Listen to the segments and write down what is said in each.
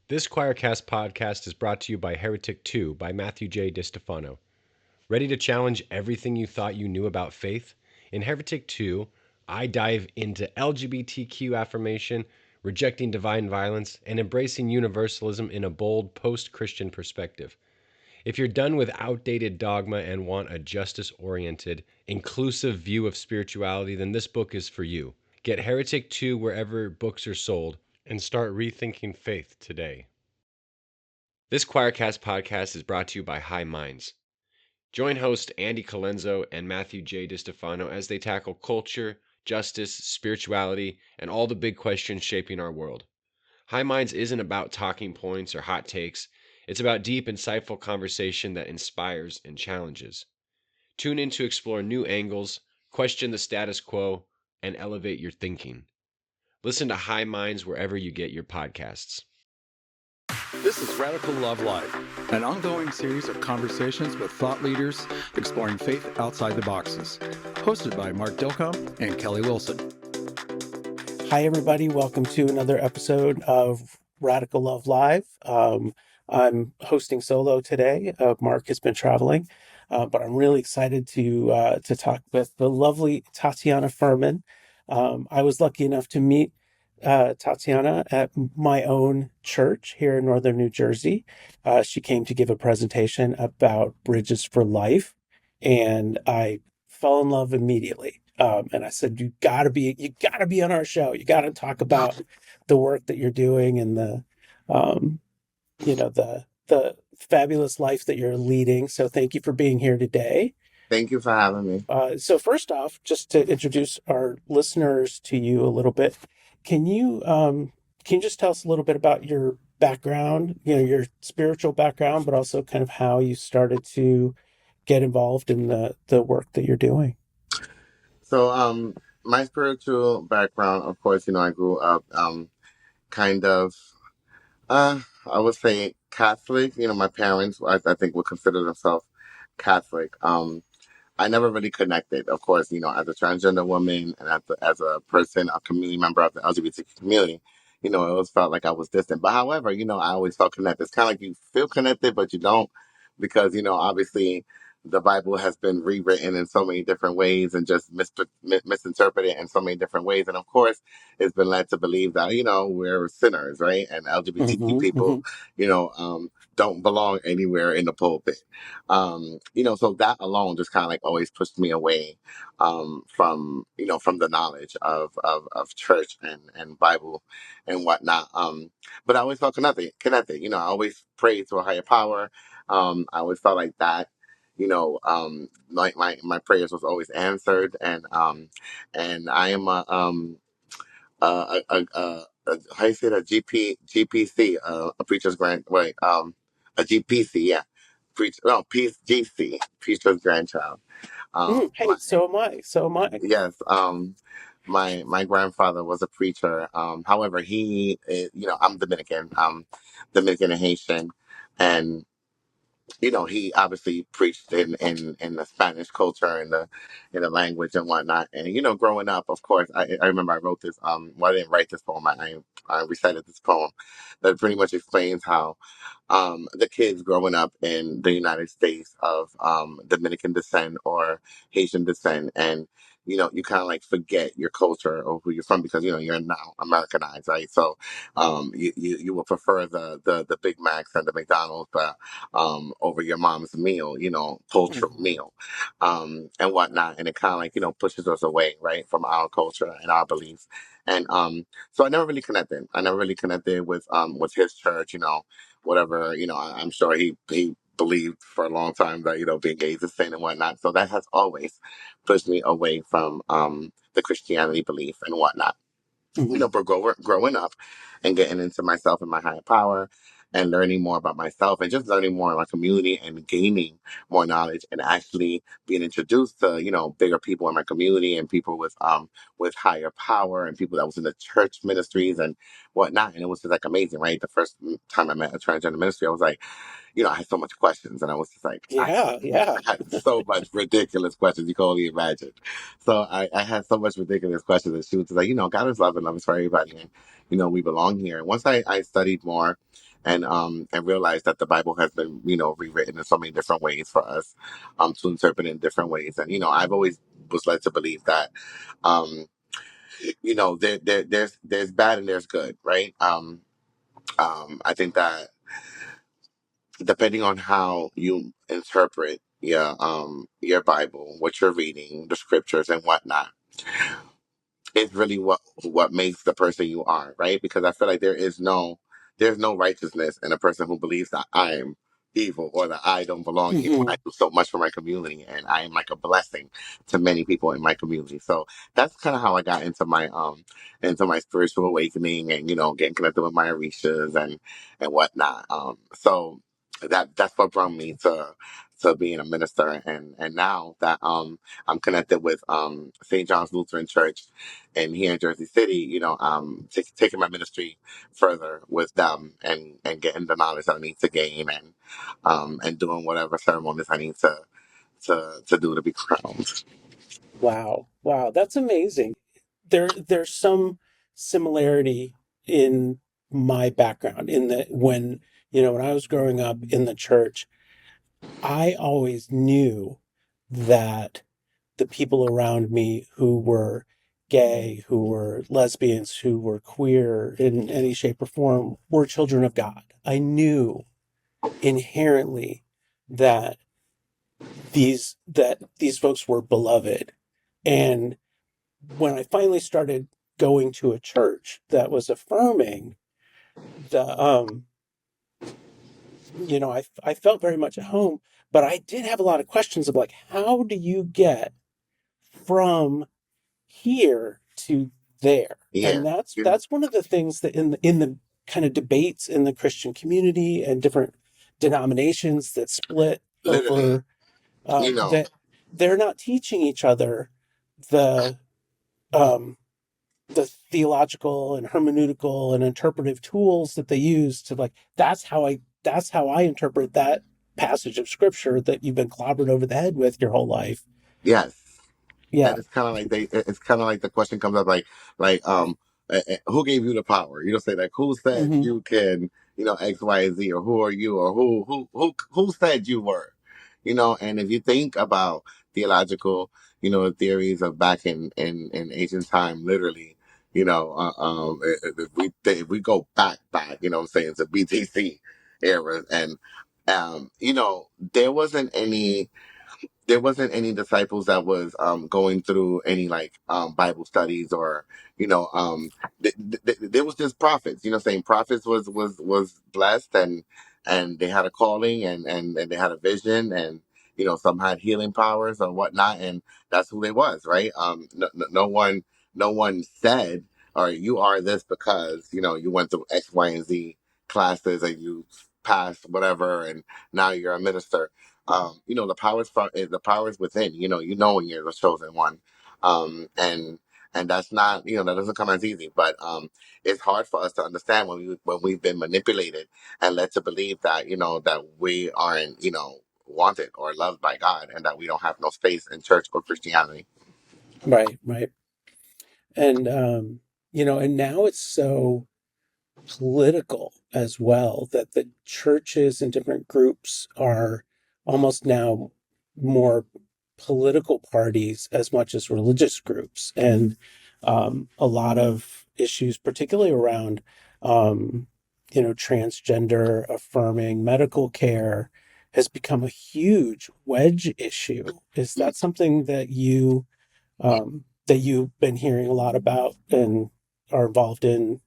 This Choircast podcast is brought to you by Heretic 2 by Matthew J. DiStefano. Ready to challenge everything you thought you knew about faith? In Heretic 2, I dive into LGBTQ affirmation, rejecting divine violence, and embracing universalism in a bold post Christian perspective. If you're done with outdated dogma and want a justice oriented, inclusive view of spirituality, then this book is for you. Get Heretic 2 wherever books are sold and start rethinking faith today. This Choircast podcast is brought to you by High Minds. Join host Andy Colenso and Matthew J. DiStefano as they tackle culture, justice, spirituality, and all the big questions shaping our world. High Minds isn't about talking points or hot takes. It's about deep, insightful conversation that inspires and challenges. Tune in to explore new angles, question the status quo, and elevate your thinking. Listen to High Minds wherever you get your podcasts. This is Radical Love Live, an ongoing series of conversations with thought leaders exploring faith outside the boxes. Hosted by Mark Dilcom and Kelly Wilson. Hi, everybody. Welcome to another episode of Radical Love Live. I'm hosting solo today. Mark has been traveling, but I'm really excited to talk with the lovely Tatiana Furman. I was lucky enough to meet Tatiana at my own church here in northern New Jersey. She came to give a presentation about Bridges for Life, and I fell in love immediately. And I said, you gotta be on our show. You gotta talk about the work that you're doing and the fabulous life that you're leading. So thank you for being here today. Thank you for having me. So first off, just to introduce our listeners to you a little bit, can you just tell us a little bit about your background, your spiritual background, but also kind of how you started to get involved in the work that you're doing? So, my spiritual background, of course, I grew up, kind of, I would say Catholic. My parents, I think, would consider themselves Catholic. I never really connected, of course, as a transgender woman and as a person, a community member of the LGBTQ community. It always felt like I was distant. But however, I always felt connected. It's kind of like you feel connected, but you don't, because, obviously the Bible has been rewritten in so many different ways and just misinterpreted in so many different ways. And of course, it's been led to believe that, we're sinners, right? And LGBTQ people, don't belong anywhere in the pulpit. So that alone just kind of like always pushed me away from the knowledge of church and Bible and whatnot. But I always felt connected. I always prayed to a higher power. I always felt like that. Like my prayers was always answered, and I am a how you say that, GPC, a preacher's grand, wait, a GPC, yeah, GC, preacher's grandchild. Hey, so am I. Yes. My grandfather was a preacher. However, I'm Dominican, Dominican and Haitian, and he obviously preached in the Spanish culture and the language and whatnot. And growing up, of course, I remember I wrote this. Well, I didn't write this poem. I recited this poem that pretty much explains how the kids growing up in the United States of Dominican descent or Haitian descent, and you kind of like forget your culture or who you're from because you're now Americanized, right? So you will prefer the Big Macs and the McDonald's, but over your mom's meal, cultural meal, and whatnot, and it kind of like pushes us away, right, from our culture and our beliefs, and so I never really connected. I never really connected with his church, whatever, I'm sure he believed for a long time that, being gay is a sin and whatnot. So that has always pushed me away from the Christianity belief and whatnot. But growing up and getting into myself and my higher power and learning more about myself and just learning more about community and gaining more knowledge and actually being introduced to, bigger people in my community and people with higher power and people that was in the church ministries and whatnot. And it was just like amazing, right? The first time I met a transgender ministry, I was like, I had so much questions, and I was just like, Yeah. I had so much ridiculous questions you can only imagine. So I had so much ridiculous questions, and she was just like, God is love and love is for everybody, and we belong here. And once I studied more and realize that the Bible has been, rewritten in so many different ways for us, to interpret in different ways. And, I've always was led to believe that, um, there's bad and there's good, right? I think that depending on how you interpret your Bible, what you're reading, the scriptures and whatnot, is really what makes the person you are, right? Because I feel like there's no righteousness in a person who believes that I'm evil or that I don't belong here when Hmm. I do so much for my community and I am like a blessing to many people in my community. So that's kind of how I got into my spiritual awakening and getting connected with my Orishas and whatnot. So that's what brought me to being a minister, and now that I'm connected with St. John's Lutheran Church and here in Jersey City, taking my ministry further with them and getting the knowledge that I need to gain and doing whatever ceremonies I need to do to be crowned. Wow. Wow. That's amazing. There's some similarity in my background in that when I was growing up in the church, I always knew that the people around me who were gay, who were lesbians, who were queer in any shape or form were children of God. I knew inherently that these folks were beloved. And when I finally started going to a church that was affirming, the I felt very much at home, but I did have a lot of questions of like, how do you get from here to there? Yeah, And that's one of the things that in the kind of debates in the Christian community and different denominations that split literally, over you know, that they're not teaching each other the um, the theological and hermeneutical and interpretive tools that they use to like that's how I interpret that passage of scripture that you've been clobbered over the head with your whole life. yes. Yeah. And it's kind of like it's kind of like the question comes up like who gave you the power? You don't say like who said Hmm. you can X Y and Z, or who are you, or who said you were, and if you think about theological theories of back in ancient time, literally, if we go back, what I'm saying, to BTC era, and there wasn't any disciples that was going through any like Bible studies, or there was just prophets, saying prophets was blessed, and they had a calling, and they had a vision, and some had healing powers or whatnot, and that's who they was, right? No one said, or you are this because you went through X, Y, and Z classes and you passed whatever, and now you're a minister. The powers within. When you're the chosen one, and that's not, that doesn't come as easy. But it's hard for us to understand when we've been manipulated and led to believe that that we aren't wanted or loved by God, and that we don't have no space in church or Christianity. Right, right. And and now it's so political as well that the churches and different groups are almost now more political parties as much as religious groups, and a lot of issues, particularly around transgender affirming medical care, has become a huge wedge issue. Is that something that you've been hearing a lot about and are involved in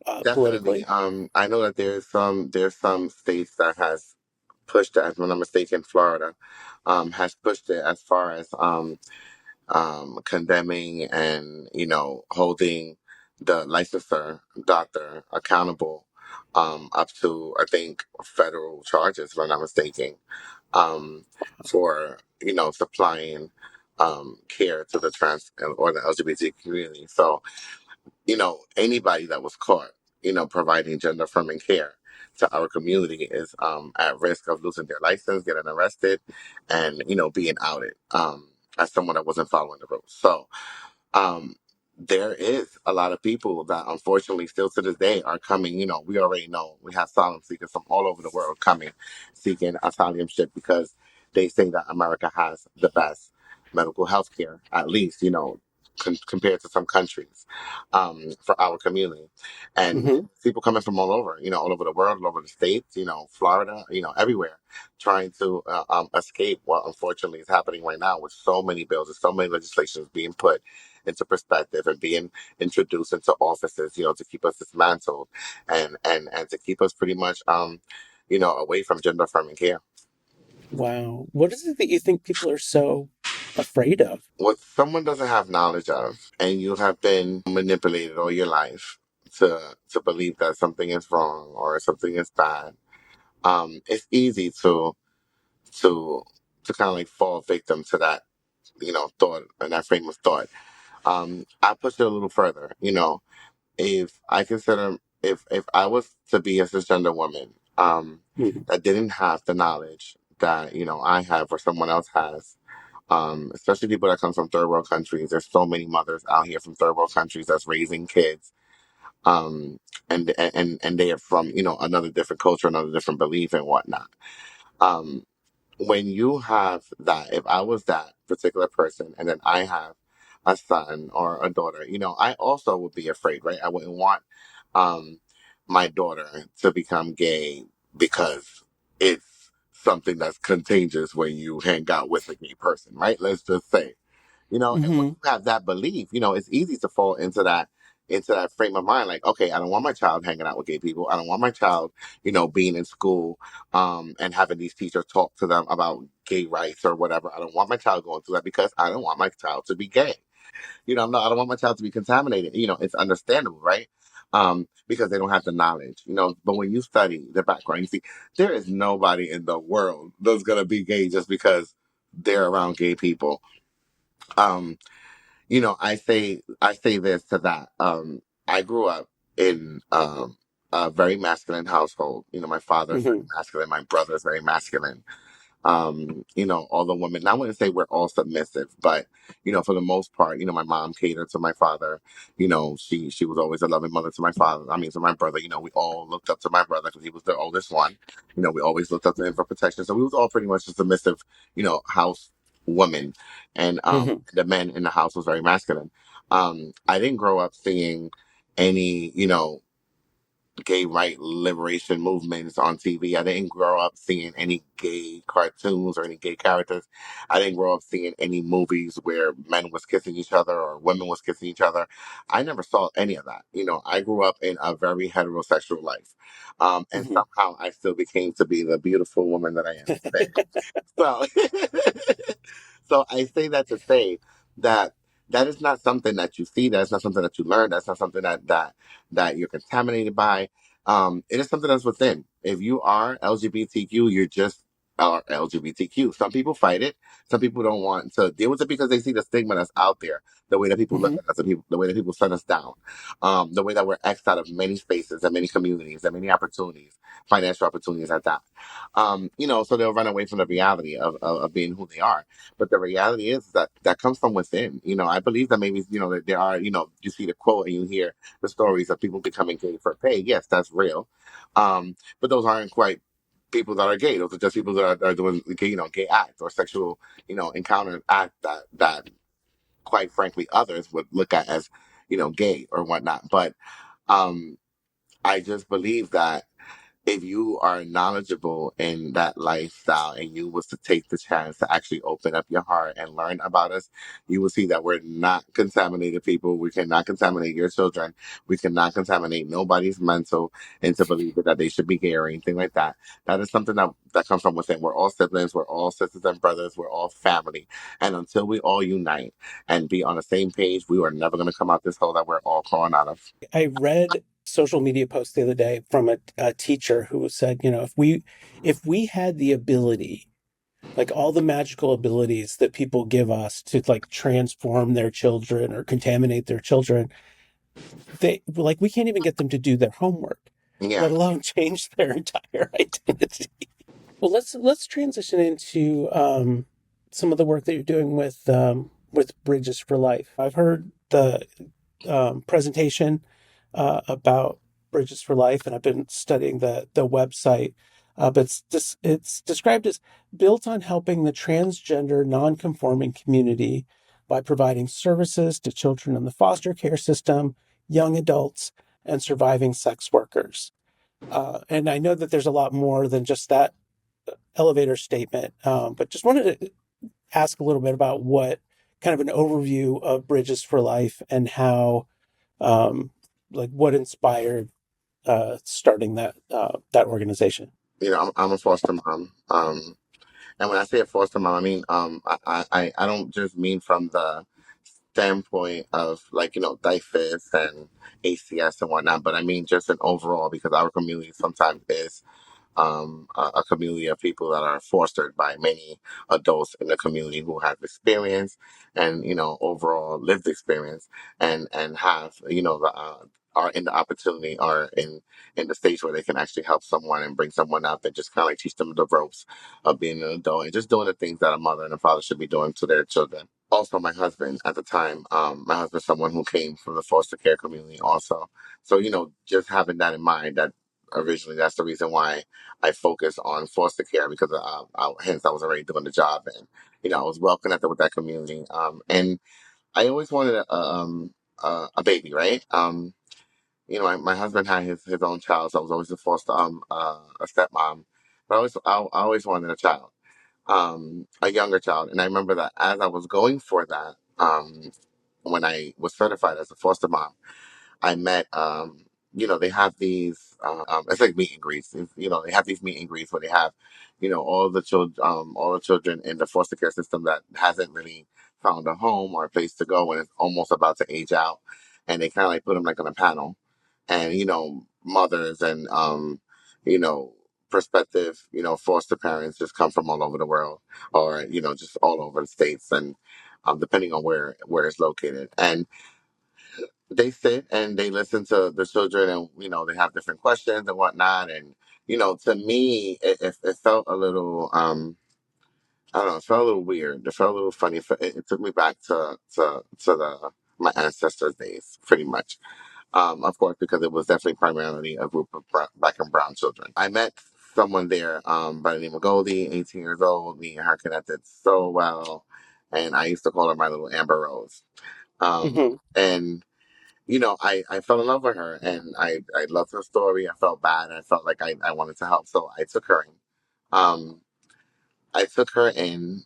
Definitely. politically? I know that there's some states that has pushed it, as I'm not mistaken, Florida, has pushed it as far as condemning and holding the licensor doctor accountable, up to, I think, federal charges, if I'm not mistaken, um, for supplying care to the trans or the LGBT community. So anybody that was caught providing gender affirming care to our community is at risk of losing their license, getting arrested, and being outed as someone that wasn't following the rules. So um, there is a lot of people that unfortunately still to this day are coming. We already know we have asylum seekers from all over the world coming seeking asylumship because they say that America has the best medical health care, at least, compared to some countries, for our community. And Hmm. people coming from all over the world, all over the states, Florida, everywhere, trying to escape what unfortunately is happening right now with so many bills and so many legislations being put into perspective and being introduced into offices, to keep us dismantled and to keep us pretty much, away from gender affirming care. Wow. What is it that you think people are so afraid of? What someone doesn't have knowledge of, and you have been manipulated all your life to believe that something is wrong or something is bad, it's easy to to kind of like fall victim to that, thought and that frame of thought. I push it a little further. If I consider if I was to be a cisgender woman, Mhm. that didn't have the knowledge that I have or someone else has, especially people that come from third world countries. There's so many mothers out here from third world countries that's raising kids, um, and they are from another different culture, another different belief and whatnot. Um, when you have that, if I was that particular person and then I have a son or a daughter, I also would be afraid, right? I wouldn't want um my daughter to become gay because it's something that's contagious when you hang out with a gay person, right? Let's just say. And when Hmm. you have that belief, it's easy to fall into that frame of mind. Like, okay, I don't want my child hanging out with gay people. I don't want my child, being in school, and having these teachers talk to them about gay rights or whatever. I don't want my child going through that because I don't want my child to be gay. I don't want my child to be contaminated. It's understandable, right? Because they don't have the knowledge, but when you study the background, you see there is nobody in the world that's gonna be gay just because they're around gay people. Um, I say this to that. I grew up in a very masculine household. My father's very Hmm. masculine, my brother's very masculine. All the women. And I wouldn't say we're all submissive, but for the most part, my mom catered to my father. She was always a loving mother to my father. I mean, to my brother. We all looked up to my brother because he was the oldest one. We always looked up to him for protection. So we was all pretty much a submissive, house woman, and Hmm. the men in the house was very masculine. I didn't grow up seeing any, gay right liberation movements on TV. I didn't grow up seeing any gay cartoons or any gay characters. I didn't grow up seeing any movies where men was kissing each other or women was kissing each other. I never saw any of that. I grew up in a very heterosexual life. And Hmm. somehow I still became to be the beautiful woman that I am today. So, so I say that to say that that is not something that you see. That's not something that you learn. That's not something that you're contaminated by. It is something that's within. If you are LGBTQ, you're just are LGBTQ. Some people fight it. Some people don't want to deal with it because they see the stigma that's out there, the way that people look Hmm. at us, the way that people shut us down, the way that we're X'd out of many spaces and many communities and many opportunities, financial opportunities at that. So they'll run away from the reality of being who they are. But the reality is that that comes from within. I believe that maybe, that there are, you see the quote and you hear the stories of people becoming gay for pay. Yes, that's real. But those aren't quite people that are gay. Those are just people that are doing gay, gay acts or sexual, encounter act that quite frankly others would look at as, gay or whatnot. But um, I just believe that if you are knowledgeable in that lifestyle and you was to take the chance to actually open up your heart and learn about us, you will see that we're not contaminated people. We cannot contaminate your children. We cannot contaminate nobody's mental into believing that they should be gay or anything like that. That is something that comes from within. We're all siblings. We're all sisters and brothers. We're all family. And until we all unite and be on the same page, we are never going to come out this hole that we're all crawling out of. I read social media post the other day from a teacher who said, if we had the ability, like all the magical abilities that people give us to like transform their children or contaminate their children, they like we can't even get them to do their homework, Yeah. let alone change their entire identity. Well, let's transition into some of the work that you're doing with Bridges for Life. I've heard presentation about Bridges for Life, and I've been studying the website. But it's described as built on helping the transgender nonconforming community by providing services to children in the foster care system, young adults, and surviving sex workers. And I know that there's a lot more than just that elevator statement, but just wanted to ask a little bit about what kind of an overview of Bridges for Life and how, um, like, what inspired starting that organization. I'm a foster mom. And when I say a foster mom, I mean, I don't just mean from the standpoint of like, DIFIS and ACS and whatnot, but I mean just in overall because our community sometimes is a community of people that are fostered by many adults in the community who have experience and overall lived experience and have are in the opportunity are in the stage where they can actually help someone and bring someone out that just kind of like teach them the ropes of being an adult and just doing the things that a mother and a father should be doing to their children. Also, my husband at the time, my husband's someone who came from the foster care community also. So, just having that in mind that originally that's the reason why I focus on foster care because hence I was already doing the job and I was well connected with that community. And I always wanted a baby, right? My husband had his own child, so I was always a foster a stepmom, but I always wanted a child, a younger child. And I remember that as I was going for that, when I was certified as a foster mom. I met, they have these, it's like meet and greets. They have these meet and greets where they have, all the children in the foster care system that hasn't really found a home or a place to go and is almost about to age out. And they kind of like put them like on a panel and, mothers and, you know, prospective, foster parents just come from all over the world or, just all over the states and, depending on where it's located. And, they sit and they listen to the children and they have different questions and whatnot and to me it felt a little I don't know, it felt a little weird, it felt a little funny, it took me back to the my ancestors days pretty much, of course because it was definitely primarily a group of black and brown children. I met someone there by the name of Goldie, 18 years old. Me and her connected so well and I used to call her my little Amber Rose, Hmm. and I fell in love with her and I loved her story. I felt bad. I felt like I wanted to help. So I took her in. Um, I took her in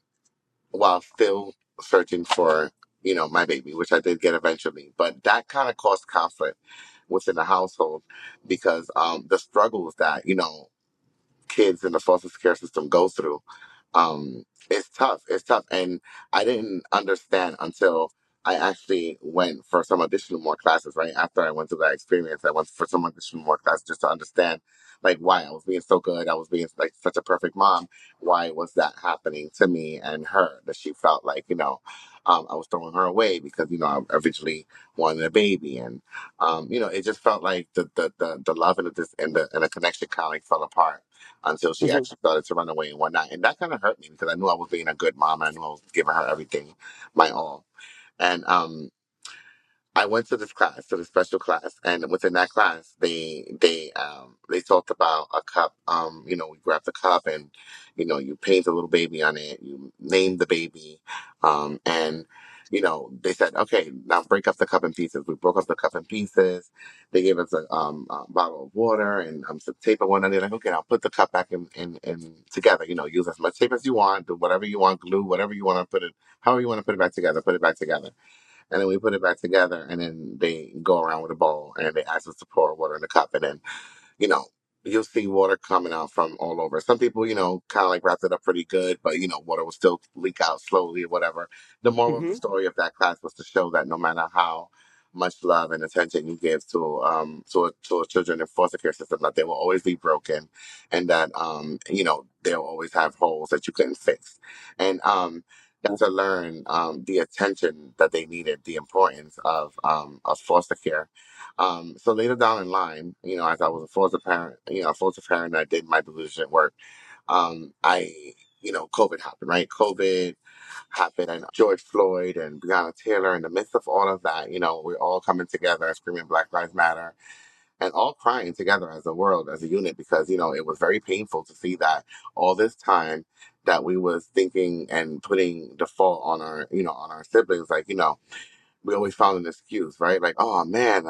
while still searching for, my baby, which I did get eventually. But that kind of caused conflict within the household because the struggles that, kids in the foster care system go through. It's tough. It's tough. And I didn't understand until I actually went for some additional more classes, right? After I went through that experience, I went for some additional more classes just to understand like why I was being so good. I was being like such a perfect mom. Why was that happening to me and her that she felt like, I was throwing her away because, I originally wanted a baby. And, it just felt like the love and the connection kind of like fell apart until she Hmm. actually started to run away and whatnot. And that kind of hurt me because I knew I was being a good mom and I knew I was giving her everything, my all. And I went to this class, to the special class, and within that class, they talked about a cup. We grabbed the cup, and you paint a little baby on it. You name the baby, and they said, okay, now break up the cup in pieces. We broke up the cup in pieces. They gave us a bottle of water and some tape and whatnot. They're like, okay, now put the cup back in together. Use as much tape as you want, do whatever you want, glue, whatever you want to put it, however you want to put it back together. Put it back together. And then we put it back together, and then they go around with a bowl, and they ask us to pour water in the cup, and then you know, you'll see water coming out from all over. Some people, kind of like wrapped it up pretty good, but water will still leak out slowly or whatever. The moral of the Hmm. story of that class was to show that no matter how much love and attention you give to a children in foster care system, that they will always be broken, and that they'll always have holes that you couldn't fix, and got to learn the attention that they needed, the importance of foster care, so later down in line, as I was a foster parent, and I did my delusion work. I, COVID happened, right? COVID. happened, and George Floyd and Breonna Taylor. In the midst of all of that, we're all coming together, screaming Black Lives Matter, and all crying together as a world, as a unit, because it was very painful to see that all this time that we was thinking and putting the fault on our siblings, like we always found an excuse, right? Like, oh man,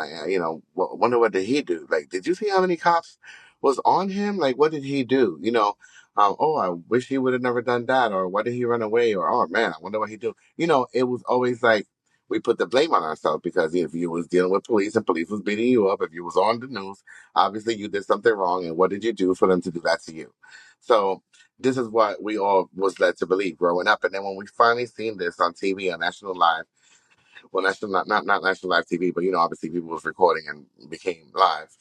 wonder what did he do? Like, did you see how many cops was on him? Like, what did he do? Oh, I wish he would have never done that, or why did he run away? Or, oh man, I wonder what he do. It was always like we put the blame on ourselves because if you was dealing with police and police was beating you up, if you was on the news, obviously you did something wrong, and what did you do for them to do that to you? So this is what we all was led to believe growing up, and then when we finally seen this on TV on National Live, well, national not national live TV, but obviously people was recording and became live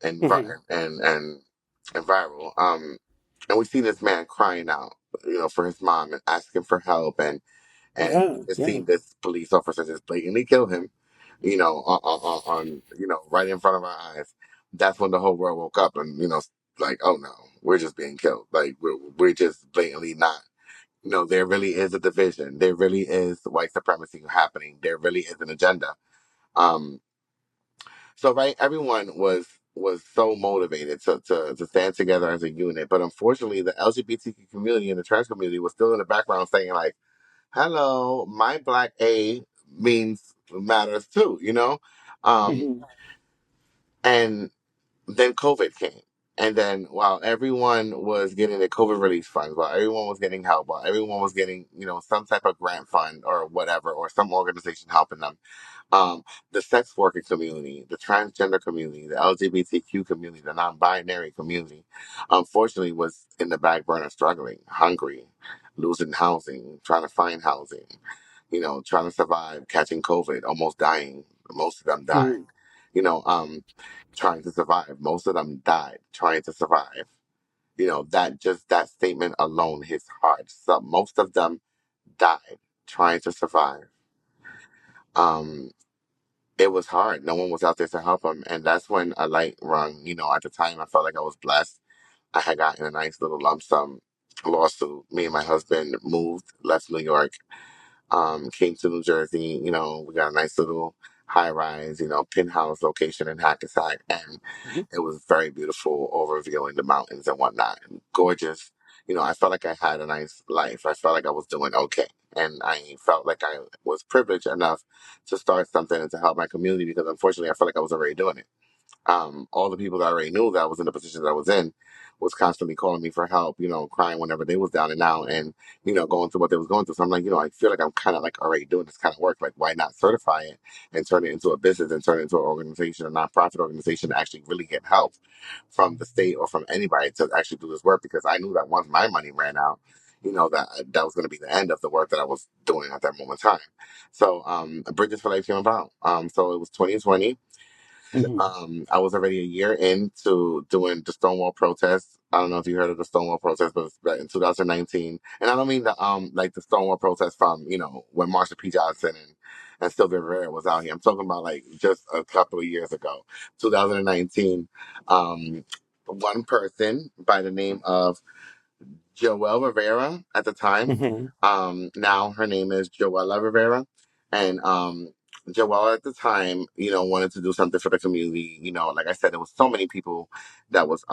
and Hmm. and viral. And we see this man crying out, for his mom and asking for help, and Yeah, we just yeah. seen this police officer just blatantly kill him, right in front of our eyes. That's when the whole world woke up and like, oh no, we're just being killed. Like we're just blatantly not. There really is a division. There really is white supremacy happening. There really is an agenda. Um, so right, everyone was so motivated to stand together as a unit, but unfortunately, the LGBTQ community and the trans community was still in the background saying like, "Hello, my black A means matters too," um, Hmm. and then COVID came. And then while everyone was getting their COVID relief funds, while everyone was getting help, while everyone was getting, some type of grant fund or whatever, or some organization helping them, um, the sex worker community, the transgender community, the LGBTQ community, the non-binary community, unfortunately was in the back burner struggling, hungry, losing housing, trying to find housing, trying to survive, catching COVID, almost dying. Most of them died. Hmm. Trying to survive. Most of them died trying to survive. That statement alone hits hard. So most of them died trying to survive. Um, it was hard. No one was out there to help them, and that's when a light rung. At the time, I felt like I was blessed. I had gotten a nice little lump sum lawsuit. Me and my husband moved, left New York, came to New Jersey. We got a nice little high rise, penthouse location in Hackensack, and Hmm. it was very beautiful, overviewing the mountains and whatnot, and gorgeous. I felt like I had a nice life. I felt like I was doing okay, and I felt like I was privileged enough to start something and to help my community because unfortunately, I felt like I was already doing it. All the people that I already knew that I was in the position that I was in was constantly calling me for help, crying whenever they was down and out and, going through what they was going through. So I'm like, I feel like I'm kind of like already doing this kind of work. Like, why not certify it and turn it into a business and turn it into an organization, a nonprofit organization to actually really get help from the state or from anybody to actually do this work? Because I knew that once my money ran out, that was going to be the end of the work that I was doing at that moment in time. So, Bridges for Life came about. So it was 2020. Hmm. I was already a year into doing the Stonewall protest. I don't know if you heard of the Stonewall protest, but it's back in 2019. And I don't mean the like the Stonewall protest from when Marsha P. Johnson and Sylvia Rivera was out here. I'm talking about like just a couple of years ago, 2019. Um, one person by the name of Joelle Rivera at the time. Hmm. Now her name is Joella Rivera. And Joelle at the time, wanted to do something for the community. Like I said, there was so many people that was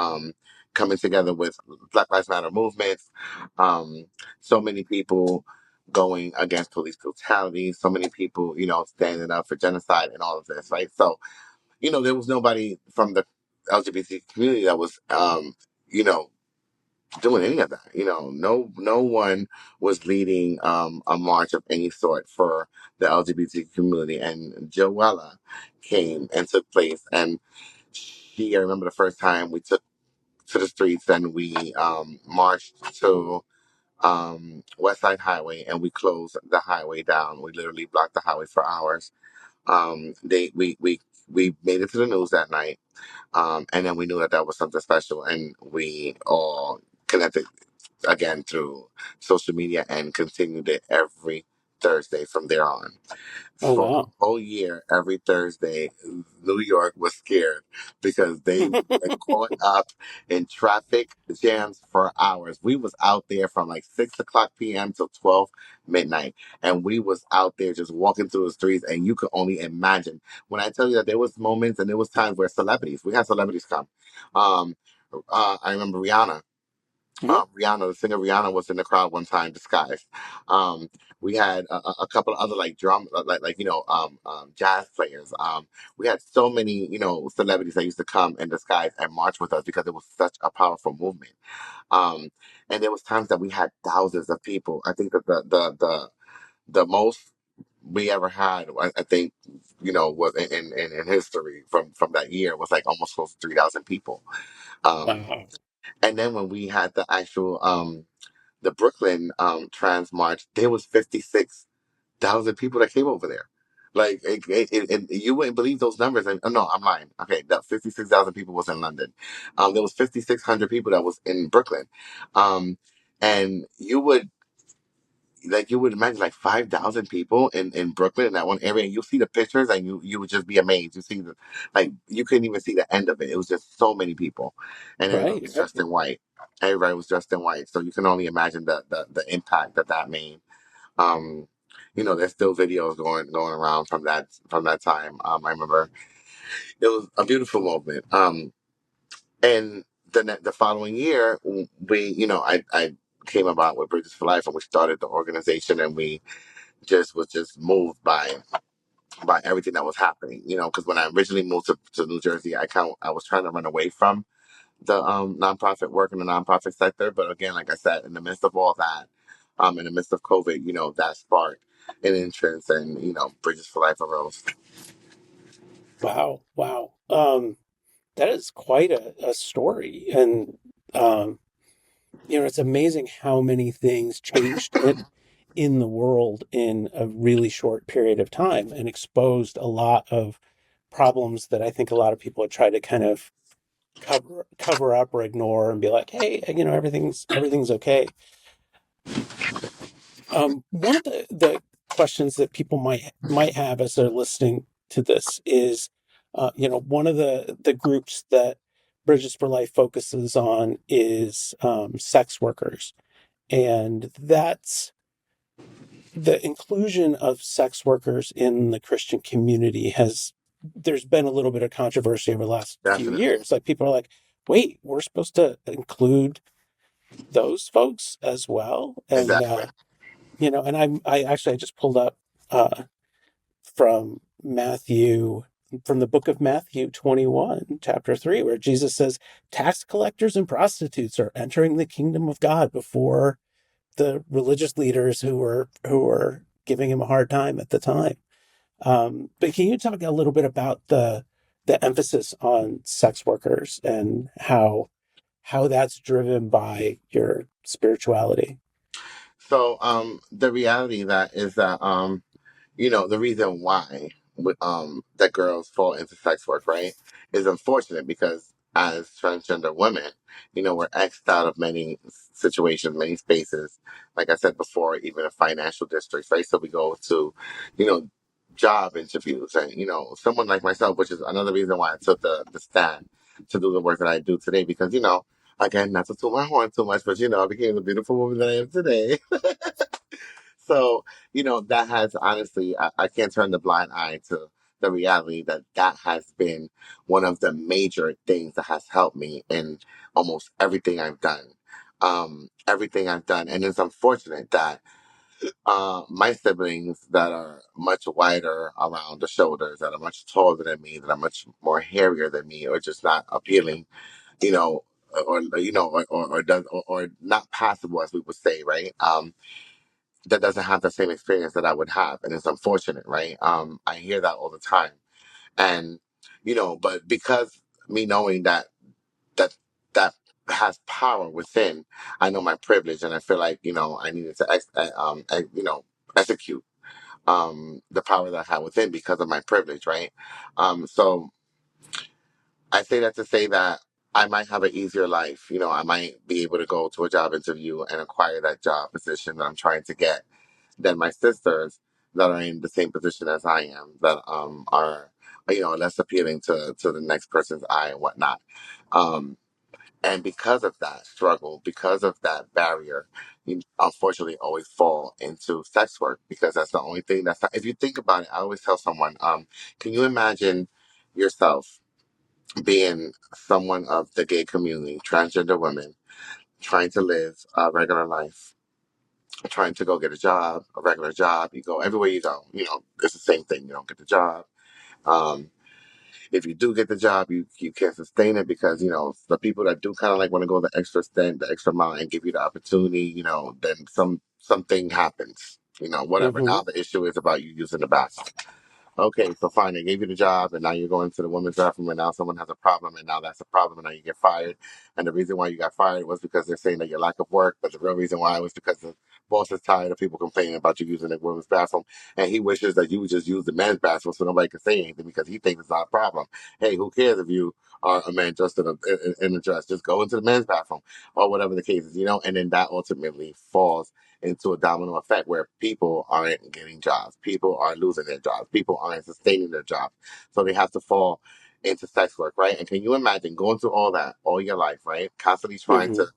coming together with Black Lives Matter movements. Um, so many people going against police brutality. So many people, standing up for genocide and all of this, right? So, there was nobody from the LGBT community that was, you know, doing any of that. No one was leading a march of any sort for the LGBT community. And Joella came and took place. And I remember the first time we took to the streets and we marched to West Side Highway and we closed the highway down. We literally blocked the highway for hours. We made it to the news that night. And then we knew that that was something special, and we all connected again through social media and continued it every Thursday from there on. Oh, For a wow. whole year, every Thursday, New York was scared because they were caught up in traffic jams for hours. We was out there from like 6 o'clock p.m. till 12 midnight, and we was out there just walking through the streets. And you could only imagine when I tell you that there was moments and there was times where we had celebrities come. Um, I remember Rihanna. Mhm. Rihanna, the singer Rihanna, was in the crowd one time disguised. Um, we had a couple of other like drum, jazz players. We had so many, celebrities that used to come in disguise and march with us because it was such a powerful movement. Um, and there was times that we had thousands of people. I think that the most we ever had, I think, was in history from that year was like almost close to 3,000 people. Um, Wow. and then when we had the actual the Brooklyn Trans March, there was 56,000 people that came over there. Like you wouldn't believe those numbers. And no, I'm lying. Okay, that 56,000 people was in London. There was 5,600 people that was in Brooklyn, um, and you would imagine like 5,000 people in Brooklyn in that one area. And you see the pictures and you would just be amazed. You see like you couldn't even see the end of it. It was just so many people, and everybody Right. was dressed in white. Everybody was dressed in white, so you can only imagine the impact that made. Um, there's still videos going around from that time. I remember it was a beautiful moment. And the following year, I came about with Bridges for Life, and we started the organization, and we just moved by everything that was happening. Because when I originally moved to New Jersey, I was trying to run away from the nonprofit work in the nonprofit sector, but again, like I said, in the midst of all that, in the midst of COVID, that sparked an entrance, and Bridges for Life arose. Wow. Wow. That is quite a story. And, um, it's amazing how many things changed in the world in a really short period of time and exposed a lot of problems that I think a lot of people have tried to kind of cover up or ignore and be like, hey, everything's okay. One of the questions that people might have as they're listening to this is, one of the groups that Bridges for Life focuses on is sex workers, and that's the inclusion of sex workers in the Christian community has. There's been a little bit of controversy over the last few Definitely. years. Like people are like, wait, we're supposed to include those folks as well, and Exactly. and I just pulled up uh, from from the book of Matthew 21, chapter 3, where Jesus says, tax collectors and prostitutes are entering the kingdom of God before the religious leaders who were giving him a hard time at the time. But can you talk a little bit about the emphasis on sex workers and how that's driven by your spirituality? So the reality that is that the reason why that girls fall into sex work, right, is unfortunate because as transgender women, we're X'd out of many situations, many spaces. Like I said before, even in financial districts, right? So we go to, you know, job interviews, and someone like myself, which is another reason why I took the stand to do the work that I do today, because again, not to toot my horn too much, but I became the beautiful woman that I am today. So, that has honestly, I can't turn the blind eye to the reality that has been one of the major things that has helped me in almost everything I've done. Everything I've done. And it's unfortunate that my siblings that are much wider around the shoulders, that are much taller than me, that are much more hairier than me, or just not appealing, you know, or not passable, as we would say, right? That doesn't have the same experience that I would have. And it's unfortunate, right? I hear that all the time. And, but because me knowing that, that has power within, I know my privilege, and I feel like, I needed to, execute, the power that I have within because of my privilege, right? So I say that to say that I might have an easier life. I might be able to go to a job interview and acquire that job position that I'm trying to get than my sisters that are in the same position as I am, that are less appealing to the next person's eye and whatnot. Um, and because of that struggle, because of that barrier, you unfortunately always fall into sex work because that's the only thing that's not, if you think about it, I always tell someone, can you imagine yourself being someone of the gay community, transgender women, trying to live a regular life, trying to go get a job, a regular job. You go everywhere you go, it's the same thing. You don't get the job. Um, if you do get the job, you can't sustain it because the people that do kind of like want to go the extra stint, the extra mile, and give you the opportunity, then something happens, whatever. Mm-hmm. Now the issue is about you using the bathroom. Okay, so fine, they gave you the job, and now you're going to the women's bathroom, and now someone has a problem, and now that's a problem, and now you get fired. And the reason why you got fired was because they're saying that your lack of work, but the real reason why was because the boss is tired of people complaining about you using the women's bathroom, and he wishes that you would just use the men's bathroom so nobody can say anything because he thinks it's not a problem. Hey, who cares if you are a man dressed in a dress? Just go into the men's bathroom, or whatever the case is, and then that ultimately falls into a domino effect where people aren't getting jobs, people are losing their jobs, people aren't sustaining their jobs. So they have to fall into sex work, right? And can you imagine going through all that all your life, right? Constantly trying Mm-hmm. to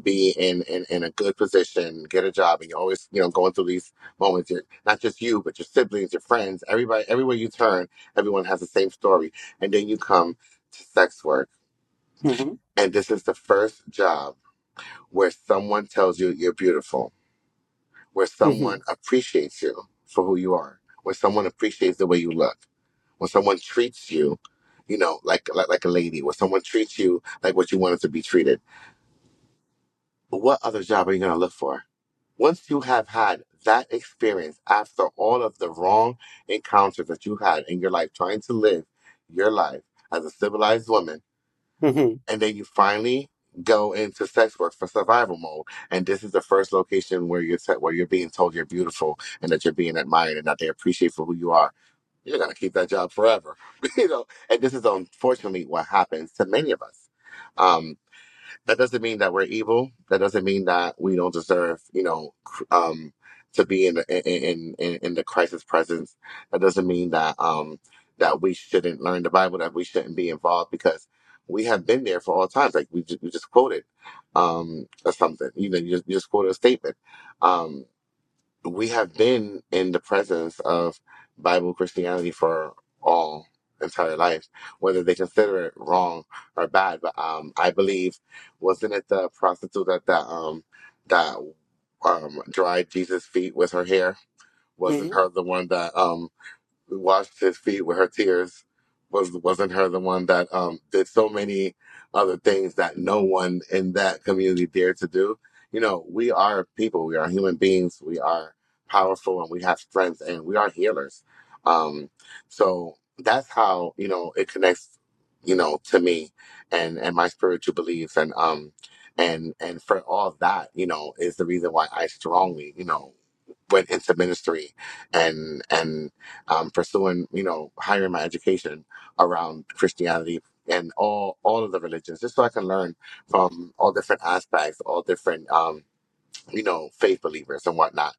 be in a good position, get a job, and you're always, going through these moments. Not just you, but your siblings, your friends, everybody, everywhere you turn, everyone has the same story. And then you come to sex work. Mm-hmm. And this is the first job where someone tells you you're beautiful, where Mm-hmm. someone appreciates you for who you are, where someone appreciates the way you look, when someone treats you, like a lady, when someone treats you like what you wanted to be treated. What other job are you going to look for? Once you have had that experience after all of the wrong encounters that you had in your life, trying to live your life as a civilized woman, Mm-hmm. and then you finally go into sex work for survival mode, and this is the first location where you're being told you're beautiful and that you're being admired and that they appreciate for who you are, you're gonna keep that job forever. And this is unfortunately what happens to many of us. Um, that doesn't mean that we're evil. That doesn't mean that we don't deserve, to be in the crisis presence. That doesn't mean that we shouldn't learn the Bible, that we shouldn't be involved because we have been there for all times. Like we just quoted, or something. You just quoted a statement. Um, we have been in the presence of Bible Christianity for all entire life, whether they consider it wrong or bad. But I believe, wasn't it the prostitute that dried Jesus' feet with her hair? Wasn't Mm-hmm. her the one that washed his feet with her tears? Wasn't her the one that did so many other things that no one in that community dared to do? We are people, we are human beings, we are powerful, and we have strength, and we are healers. So that's how it connects, to me and my spiritual beliefs, and for all that, is the reason why I strongly, went into ministry and pursuing, higher my education around Christianity and all of the religions, just so I can learn from all different aspects, all different faith believers and whatnot,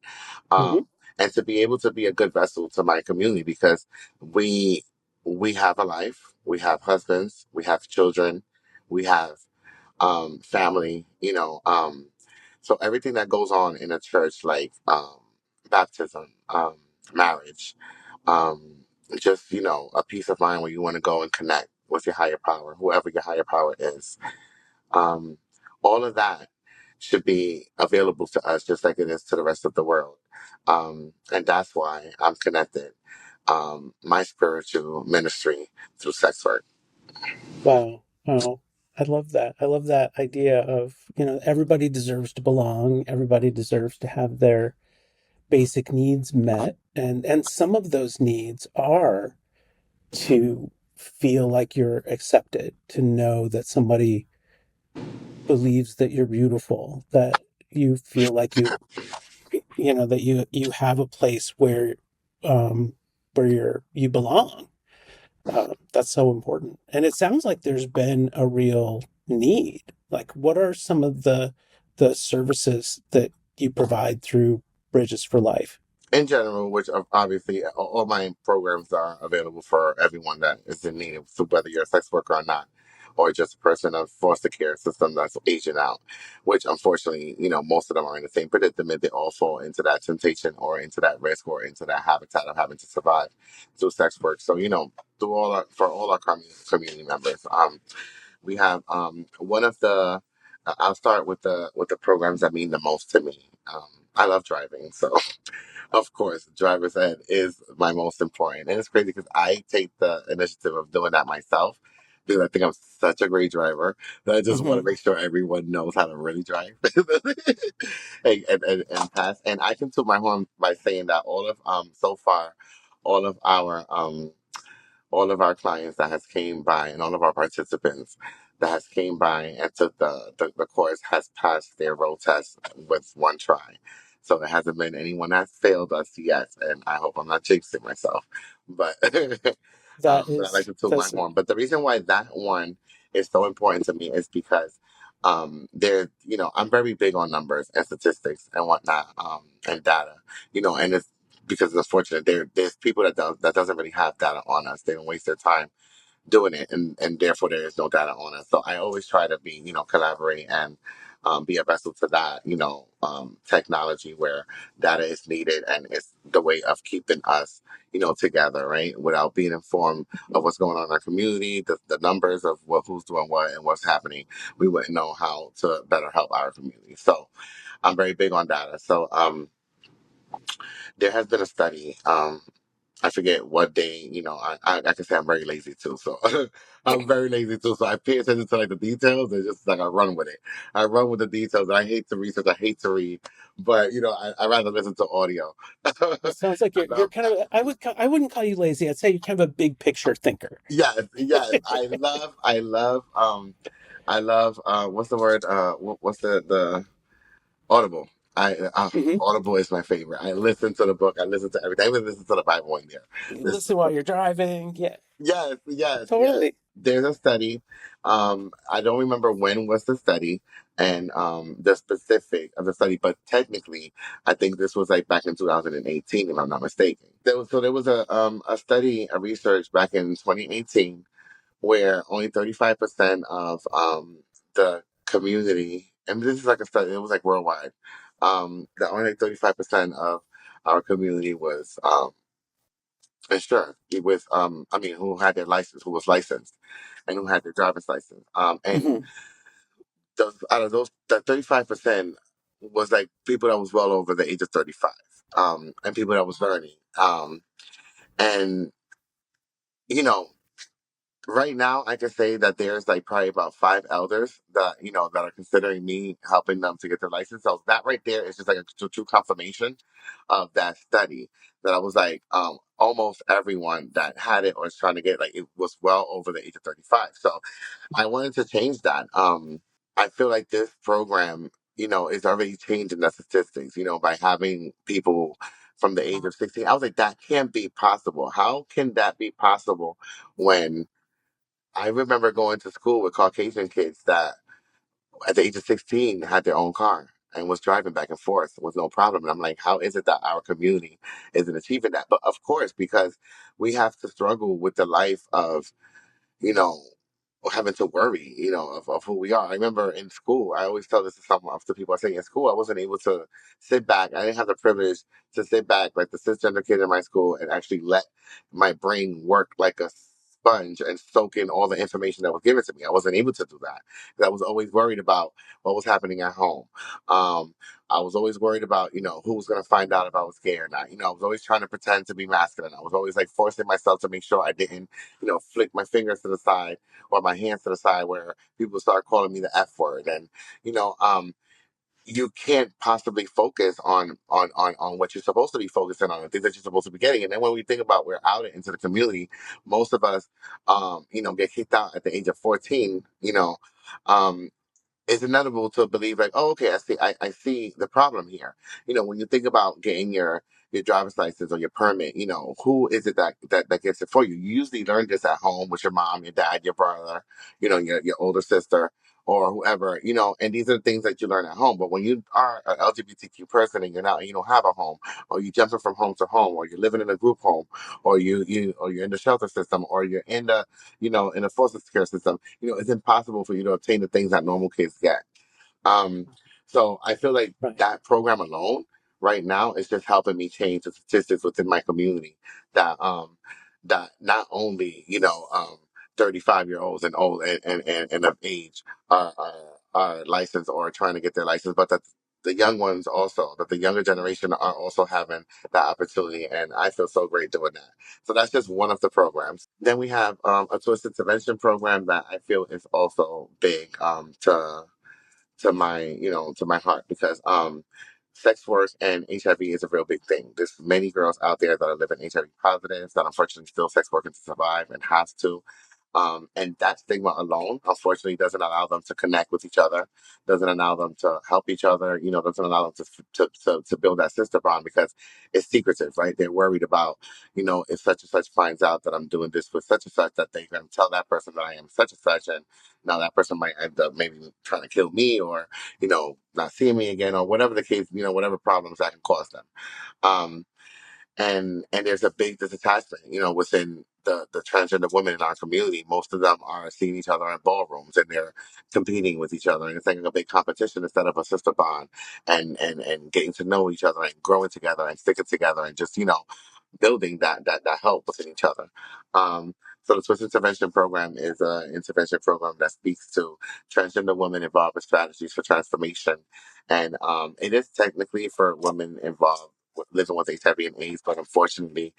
Mm-hmm. and to be able to be a good vessel to my community because we we have a life, we have husbands, we have children, we have family, so everything that goes on in a church, like baptism, marriage, um, just, a peace of mind where you want to go and connect with your higher power, whoever your higher power is. Um, all of that should be available to us just like it is to the rest of the world. And that's why I'm connected, my spiritual ministry through sex work. Wow. Oh, I love that. I love that idea of, everybody deserves to belong. Everybody deserves to have their basic needs met. And some of those needs are to feel like you're accepted, to know that somebody believes that you're beautiful, that you feel like that you have a place um you belong. That's so important. And it sounds like there's been a real need. Like, what are some of the services that you provide through Bridges for Life? in general, which obviously all my programs are available for everyone that is in need, so whether you're a sex worker or not, or just a person of foster care system that's aging out, which unfortunately, most of them are in the same predicament. They all fall into that temptation or into that risk or into that habitat of having to survive through sex work. So, for all our community members, we have one of the. I'll start with the programs that mean the most to me. I love driving, so of course, driver's ed is my most important. And it's crazy because I take the initiative of doing that myself because I think I'm such a great driver that I just want to Hmm. make sure everyone knows how to really drive and pass. And I can toot my horn by saying that so far, all of our all of our clients that has came by and all of our participants that has came by and took the course has passed their road test with one try. So there hasn't been anyone that's failed us yet, and I hope I'm not jinxing myself. But That but I like is to toot my that's horn. But the reason why that one is so important to me is because I'm very big on numbers and statistics and whatnot, and data, and it's because it's unfortunate there's people that doesn't really have data on us. They don't waste their time doing it, and therefore there is no data on us. So I always try to be collaborate and be a vessel to that technology where data is needed and it's the way of keeping us together, right, without being informed of what's going on in our community, the numbers of who's doing what and what's happening. We wouldn't know how to better help our community. So I'm very big on data. So there has been a study. I forget what day. I can say I'm very lazy too. So I'm very lazy too. So I pay attention to like the details and just like I run with it. I run with the details. I hate to research. I hate to read, but I rather listen to audio. it sounds like I you're love kind that. of I wouldn't call you lazy. I'd say you're kind of a big picture thinker. Yes, yes. I love. What's the word? What's the Audible. Hmm. Audible is my favorite. I listen to the book. I listen to everything. I even listen to the Bible in there. Listen Listen while to- you're driving. Yeah, Yes, yes, yes. totally. There's a study. I don't remember when was the study and the specific of the study, but technically, I think this was like back in 2018, if I'm not mistaken. There was a study, a research back in 2018 where only 35% of the community, and this is like a study, it was like worldwide, that only like 35% of our community was insured with, who had their license, who was licensed, and who had their driver's license. And Hmm. out of those, that 35% was like people that was well over the age of 35, and people that was learning. And, you know, right now, I can say that there's like probably about five elders that are considering me helping them to get their license. So that right there is just like a true confirmation of that study. That I was like, almost everyone that had it or is trying to get like it was well over the age of 35. So I wanted to change that. I feel like this program, is already changing the statistics. By having people from the age of 16. I was like, that can't be possible. How can that be possible when I remember going to school with Caucasian kids that at the age of 16 had their own car and was driving back and forth with no problem. And I'm like, how is it that our community isn't achieving that? But of course, because we have to struggle with the life of, you know, having to worry, of who we are. I remember in school, I always tell this to to people I say in school, I wasn't able to sit back. I didn't have the privilege to sit back like the cisgender kid in my school and actually let my brain work like a sponge and soak in all the information that was given to me. I wasn't able to do that because I was always worried about what was happening at home. Um, I was always worried about, who was going to find out if I was gay or not. I was always trying to pretend to be masculine. I was always like forcing myself to make sure I didn't, flick my fingers to the side or my hands to the side where people start calling me the F word. And, you know, um, you can't possibly focus on what you're supposed to be focusing on, the things that you're supposed to be getting. And then when we think about we're out into the community, most of us, get kicked out at the age of 14, um, it's inevitable to believe like, oh, okay, I see the problem here. When you think about getting your driver's license or your permit, who is it that gets it for you? You usually learn this at home with your mom, your dad, your brother, your older sister, or whoever, and these are the things that you learn at home. But when you are an LGBTQ person and you're not, and you don't have a home, or you're jumping from home to home, or you're living in a group home, or or you're in the shelter system, or you're in the, in a foster care system, it's impossible for you to obtain the things that normal kids get. Um, so I feel like Right. that program alone right now is just helping me change the statistics within my community that not only, 35-year-olds and old and of age are licensed or trying to get their license, but that the young ones also, that the younger generation are also having that opportunity. And I feel so great doing that. So that's just one of the programs. Then we have a twist intervention program that I feel is also big to my to my heart, because sex work and HIV is a real big thing. There's many girls out there that are living HIV positive that unfortunately still sex working to survive and have to. And that stigma alone, unfortunately, doesn't allow them to connect with each other, doesn't allow them to help each other, doesn't allow them to build that sister bond, because it's secretive, right? They're worried about, if such and such finds out that I'm doing this with such and such, that they're going to tell that person that I am such and such. And now that person might end up maybe trying to kill me, or, not seeing me again, or whatever the case, whatever problems that can cause them. Um, and there's a big disattachment, within the transgender women in our community. Most of them are seeing each other in ballrooms, and they're competing with each other, and it's like a big competition instead of a sister bond, and getting to know each other and growing together and sticking together and just, building that help within each other. Um, so the Twist Intervention Program is an intervention program that speaks to transgender women involved in strategies for transformation. And it is technically for women involved with living with HIV and AIDS, but unfortunately,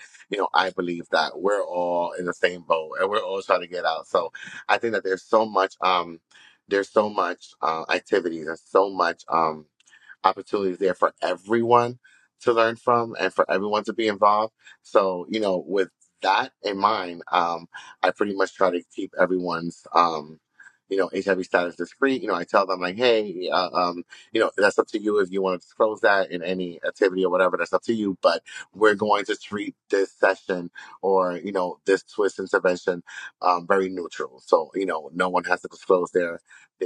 I believe that we're all in the same boat and we're all trying to get out. So I think that there's so much activities and so much opportunities there for everyone to learn from and for everyone to be involved. So, with that in mind, I pretty much try to keep everyone's, HIV status discreet. I tell them like, hey, that's up to you if you want to disclose that in any activity or whatever. That's up to you. But we're going to treat this session or this twist intervention very neutral. So no one has to disclose their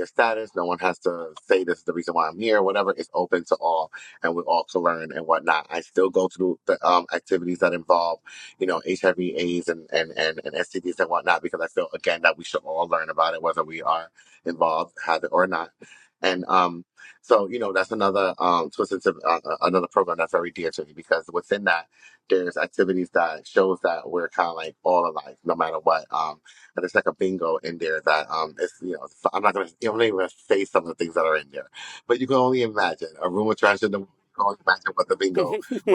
status. No one has to say this is the reason why I'm here. Whatever, it's open to all, and we all can learn and whatnot. I still go through the activities that involve, HIV, AIDS, and STDs and whatnot, because I feel again that we should all learn about it, whether we are involved, have it or not. And so that's another twist into another program that's very dear to me, because within that there's activities that shows that we're kind of like all alike, no matter what. And there's like a bingo in there that it's I'm not gonna even say some of the things that are in there, but you can only imagine a room of trash in the. You can only imagine what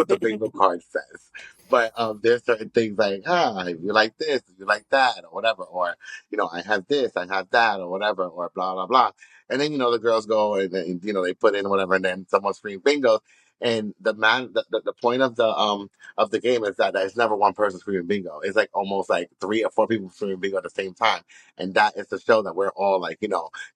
the bingo card says. But there's certain things like you like this, you like that, or whatever, or I have this, I have that, or whatever, or blah blah blah. And then the girls go and they put in whatever, and then someone screams bingo. And the point of the game is that there's never one person screaming bingo. It's like almost like 3 or 4 people screaming bingo at the same time. And that is to show that we're all like,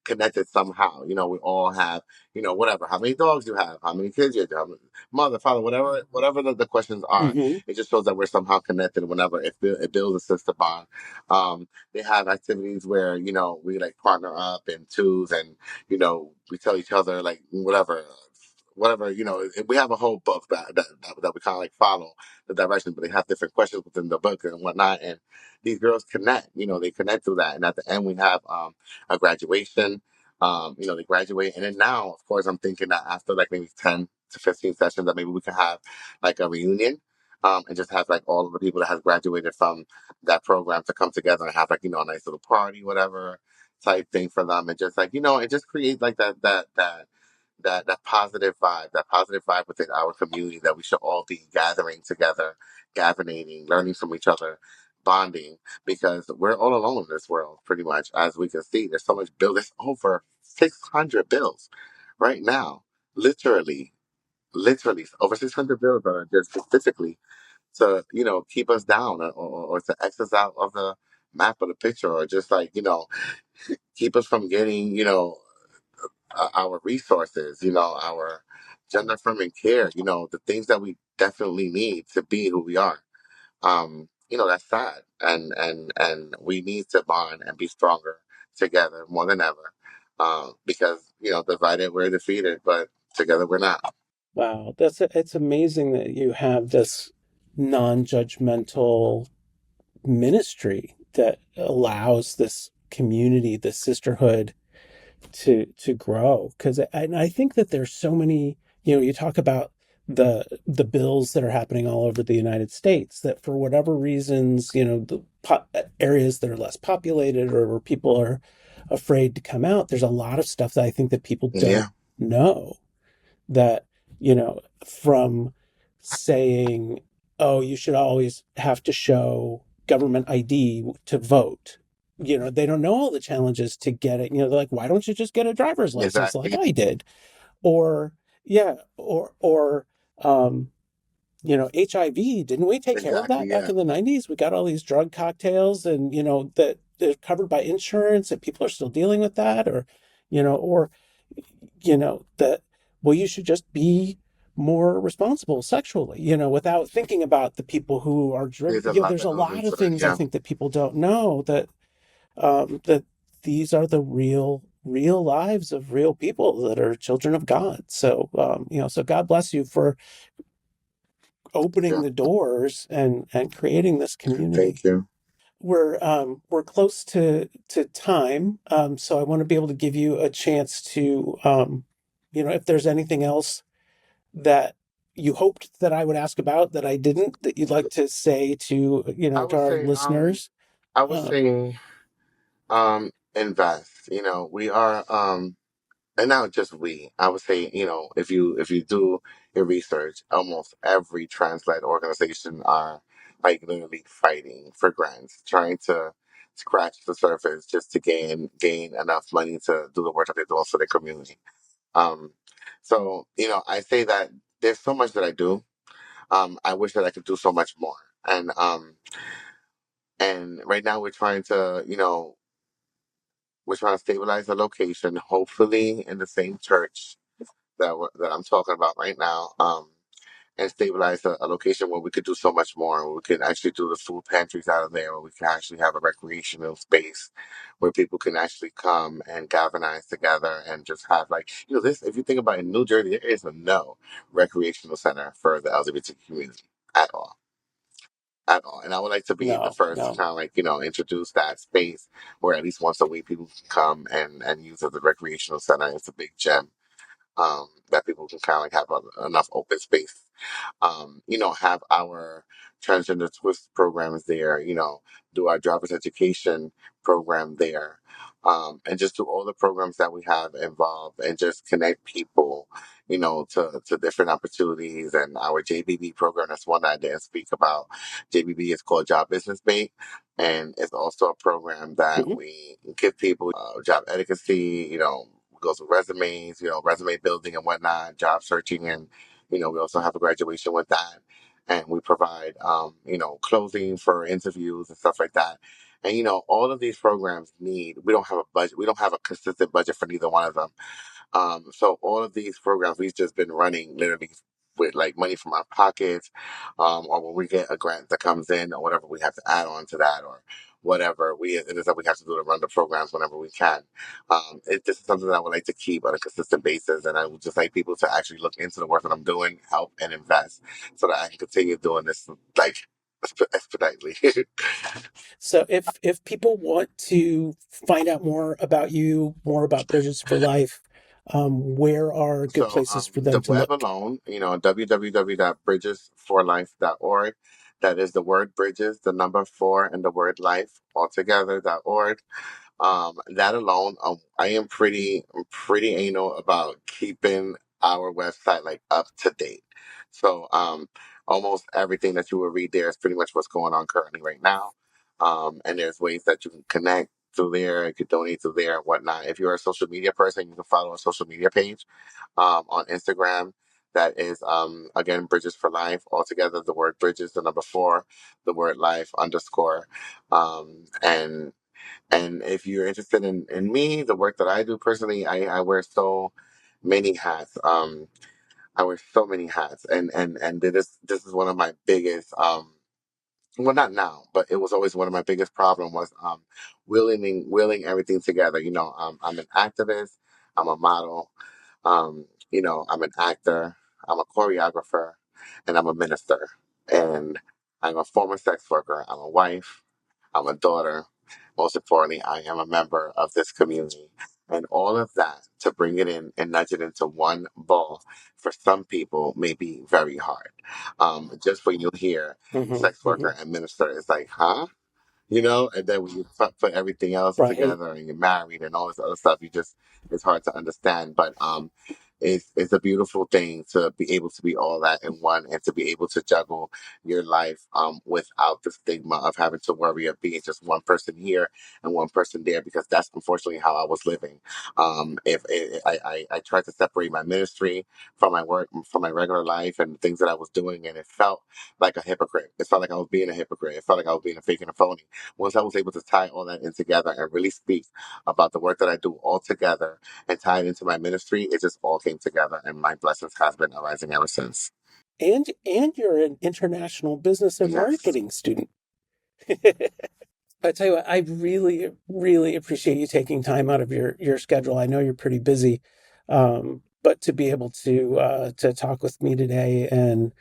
connected somehow. We all have, whatever, how many dogs you have, how many kids you have, mother, father, whatever the questions are. Hmm. It just shows that we're somehow connected whenever it builds a sister bond. They have activities where, we like partner up in twos, and, we tell each other like whatever, we have a whole book that we kind of like follow the direction, but they have different questions within the book and whatnot. And these girls connect, they connect through that. And at the end, we have a graduation. They graduate. And then now, of course, I'm thinking that after like maybe 10 to 15 sessions, that maybe we can have like a reunion. And just have like all of the people that have graduated from that program to come together and have like, a nice little party, whatever type thing for them. And just like, it just creates like that positive vibe within our community, that we should all be gathering together, gathering, learning from each other, bonding, because we're all alone in this world, pretty much. As we can see, there's so much bill. There's over 600 bills right now, literally, over 600 bills that are just specifically to keep us down, or to X us out of the map of the picture, or just like keep us from getting our resources, our gender affirming care, the things that we definitely need to be who we are. That's sad. And we need to bond and be stronger together more than ever. because divided we're defeated, but together we're not. Wow, it's amazing that you have this non-judgmental ministry that allows this community, this sisterhood to grow. Because I think that there's so many, you talk about the bills that are happening all over the United States that for whatever reasons, the areas that are less populated or where people are afraid to come out, there's a lot of stuff that I think that people don't Yeah, know that, from saying, oh, you should always have to show government ID to vote. They don't know all the challenges to get it. They're like, why don't you just get a driver's license like exactly, I did? Or, yeah, or, um, HIV, didn't we take care of exactly. that back Yeah, in the 90s? We got all these drug cocktails and, that they're covered by insurance and people are still dealing with that or, that, well, you should just be more responsible sexually, without thinking about the people who are there's driven. a lot There's that a goes lot into of it. things I Yeah, think that people don't know that these are the real lives of real people that are children of God. So, so God bless you for opening yeah. the doors and creating this community. Thank you. We're close to time, so I want to be able to give you a chance to, if there's anything else that you hoped that I would ask about that I didn't, that you'd like to say to, I to would our say, listeners. I would Uh, say, invest. We are, and not just we. I would say, if you do your research, almost every trans-led organization are like literally fighting for grants, trying to scratch the surface just to gain enough money to do the work that they're doing for their community. Um, so I say that there's so much that I do. I wish that I could do so much more. And right now we're trying to stabilize the location, hopefully in the same church that I'm talking about right now, and stabilize a location where we could do so much more. Where we could actually do the food pantries out of there, where we can actually have a recreational space where people can actually come and galvanize together and just have like this. If you think about it, in New Jersey, there is no recreational center for the LGBT community at all. At all. And I would like to be the no, first to no. kind of like, introduce that space where at least once a week people can come and use as a recreational center. It's a big gem, that people can kind of like have enough open space, have our transgender twist programs there, do our driver's education program there, and just do all the programs that we have involved and just connect people, to different opportunities. And our JBB program, that's one that I didn't speak about. JBB is called Job Business Bait. And it's also a program that Mhm. we give people job etiquette, go through resumes, resume building and whatnot, job searching, and we also have a graduation with that, and we provide clothing for interviews and stuff like that. And all of these programs we don't have a budget, we don't have a consistent budget for neither one of them. So all of these programs we've just been running literally with like money from our pockets, or when we get a grant that comes in or whatever, we have to add on to that or whatever it is that we have to do to run the programs whenever we can. This is something that I would like to keep on a consistent basis, and I would just like people to actually look into the work that I'm doing, help and invest, so that I can continue doing this like expeditely. So if people want to find out more about you, more about Bridges for Life, where are good So places for the them to web look? alone, www.bridgesforlife.org. That is the word bridges, the number four, and the word life altogether.org. That alone, I am pretty anal about keeping our website like up to date. So almost everything that you will read there is pretty much what's going on currently right now. And there's ways that you can connect through there, you can donate through there and whatnot. If you're a social media person, you can follow a social media page on Instagram. That is, again, Bridges for Life. Altogether, the word Bridges, the number four, the word life underscore. And if you're interested in me, the work that I do personally, I wear so many hats. I wear so many hats, and this is one of my biggest well, not now, but it was always one of my biggest problem was willing everything together. I'm an activist, I'm a model, I'm an actor, I'm a choreographer, and I'm a minister. And I'm a former sex worker, I'm a wife, I'm a daughter. Most importantly, I am a member of this community. And all of that to bring it in and nudge it into one ball for some people may be very hard. Just when you hear Hmm. sex Hmm. worker and minister, it's like, huh? And then when you put everything else Right. together and you're married and all this other stuff, it's hard to understand. But it's a beautiful thing to be able to be all that in one and to be able to juggle your life without the stigma of having to worry of being just one person here and one person there, because that's unfortunately how I was living. If I tried to separate my ministry from my work, from my regular life and the things that I was doing, and it felt like a hypocrite. It felt like I was being a hypocrite. It felt like I was being a fake and a phony. Once I was able to tie all that in together and really speak about the work that I do all together and tie it into my ministry, it just all came together. And my blessings has been arising ever since. And you're an international business and Yes. marketing student. I tell you what, I really, really appreciate you taking time out of your schedule. I know you're pretty busy, but to be able to talk with me today and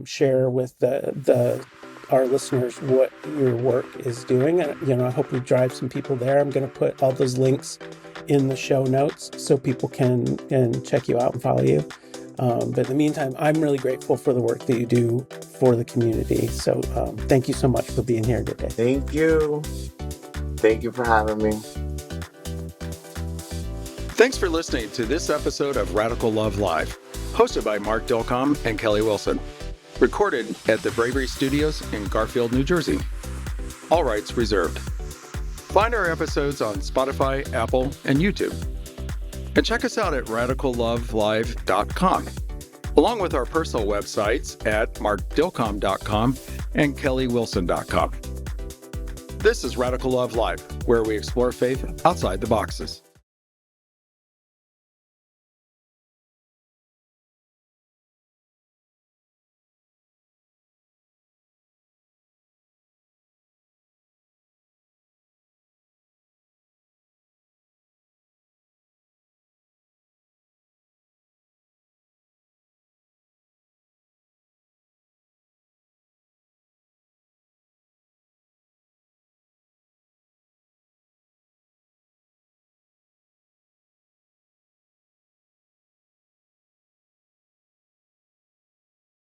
share with the our listeners what your work is doing, and I hope we drive some people there. I'm going to put all those links in the show notes so people can check you out and follow you. But in the meantime, I'm really grateful for the work that you do for the community. So thank you so much for being here today. Thank you. Thank you for having me. Thanks for listening to this episode of Radical Love Live, hosted by Mark Dilcom and Kelly Wilson. Recorded at the Bravery Studios in Garfield, New Jersey. All rights reserved. Find our episodes on Spotify, Apple, and YouTube. And check us out at radicallovelive.com, along with our personal websites at markdilcom.com and kellywilson.com. This is Radical Love Live, where we explore faith outside the boxes.